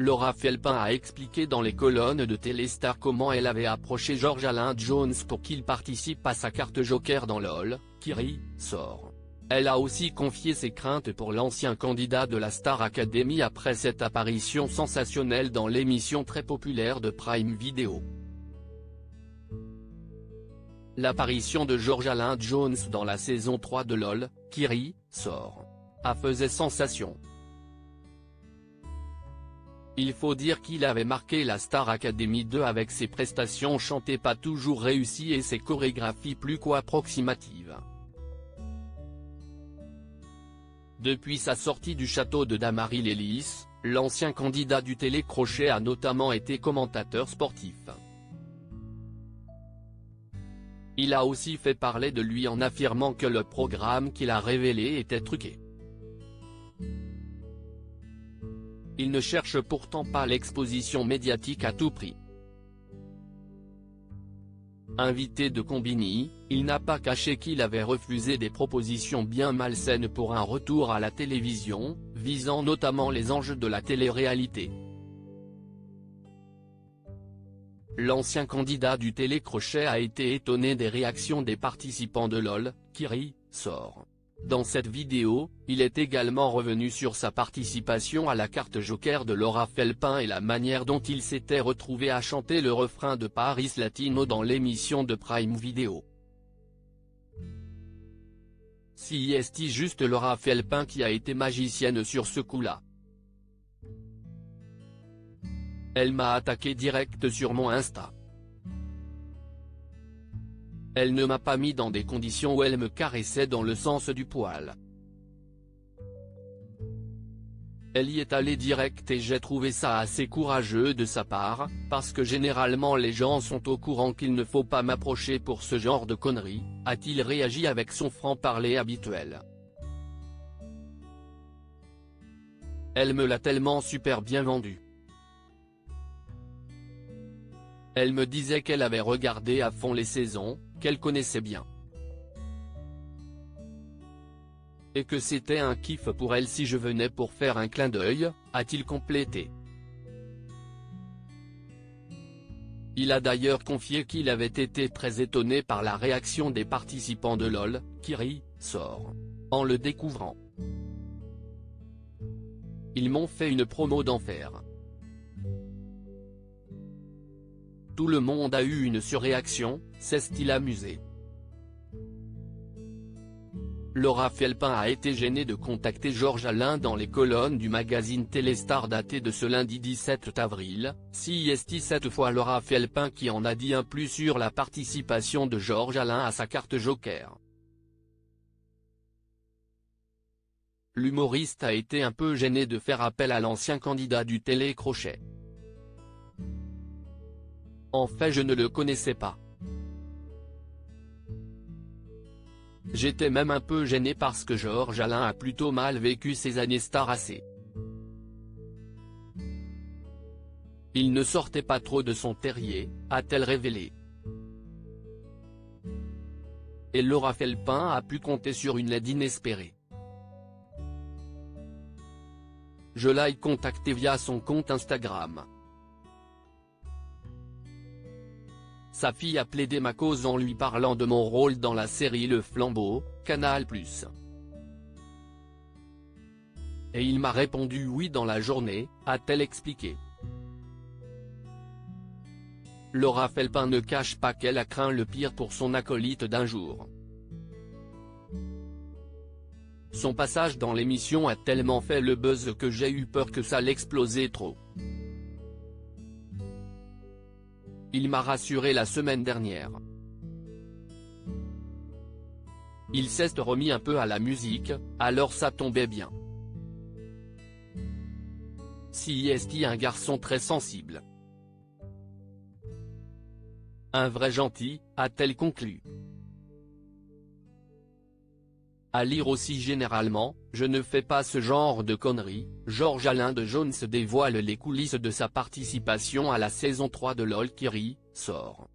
Laura Felpin a expliqué dans les colonnes de Téléstar comment elle avait approché George Alain Jones pour qu'il participe à sa carte Joker dans LOL, qui sort. Elle a aussi confié ses craintes pour l'ancien candidat de la Star Academy après cette apparition sensationnelle dans l'émission très populaire de Prime Video. L'apparition de George Alain Jones dans la saison 3 de LOL, qui sort, a fait sensation. Il faut dire qu'il avait marqué la Star Academy 2 avec ses prestations chantées pas toujours réussies et ses chorégraphies plus qu'approximatives. Depuis sa sortie du château de Damary-les-Lys, l'ancien candidat du télécrochet a notamment été commentateur sportif. Il a aussi fait parler de lui en affirmant que le programme qu'il a révélé était truqué. Il ne cherche pourtant pas l'exposition médiatique à tout prix. Invité de Combini, il n'a pas caché qu'il avait refusé des propositions bien malsaines pour un retour à la télévision, visant notamment les enjeux de la télé-réalité. L'ancien candidat du télécrochet a été étonné des réactions des participants de LOL, qui sort. Dans cette vidéo, il est également revenu sur sa participation à la carte Joker de Laura Felpin et la manière dont il s'était retrouvé à chanter le refrain de Paris Latino dans l'émission de Prime Video. Si est juste Laura Felpin qui a été magicienne sur ce coup-là. Elle m'a attaqué direct sur mon Insta. Elle ne m'a pas mis dans des conditions où elle me caressait dans le sens du poil. Elle y est allée direct et j'ai trouvé ça assez courageux de sa part, parce que généralement les gens sont au courant qu'il ne faut pas m'approcher pour ce genre de conneries, a-t-il réagi avec son franc-parler habituel. Elle me l'a tellement super bien vendu. Elle me disait qu'elle avait regardé à fond les saisons, qu'elle connaissait bien. Et que c'était un kiff pour elle si je venais pour faire un clin d'œil, a-t-il complété. Il a d'ailleurs confié qu'il avait été très étonné par la réaction des participants de LOL, qui sort, en le découvrant. Ils m'ont fait une promo d'enfer. Tout le monde a eu une surréaction, s'est-il amusé. Laura Felpin a été gênée de contacter George Alain dans les colonnes du magazine Téléstar daté de ce lundi 17 avril, si est cette fois Laura Felpin qui en a dit un plus sur la participation de George Alain à sa carte Joker. L'humoriste a été un peu gêné de faire appel à l'ancien candidat du télécrochet. En fait je ne le connaissais pas. J'étais même un peu gêné parce que George Alain a plutôt mal vécu ses années Star AC. Il ne sortait pas trop de son terrier, a-t-elle révélé. Et Laura Felpin a pu compter sur une aide inespérée. Je l'ai contacté via son compte Instagram. Sa fille a plaidé ma cause en lui parlant de mon rôle dans la série Le Flambeau, Canal+. Et il m'a répondu oui dans la journée, a-t-elle expliqué. Laura Felpin ne cache pas qu'elle a craint le pire pour son acolyte d'un jour. Son passage dans l'émission a tellement fait le buzz que j'ai eu peur que ça l'explosait trop. Il m'a rassuré la semaine dernière. Il s'est remis un peu à la musique, alors ça tombait bien. Si est un garçon très sensible. Un vrai gentil, a-t-elle conclu. À lire aussi généralement, je ne fais pas ce genre de conneries, George Alain de Jones dévoile les coulisses de sa participation à la saison 3 de LOL qui sort.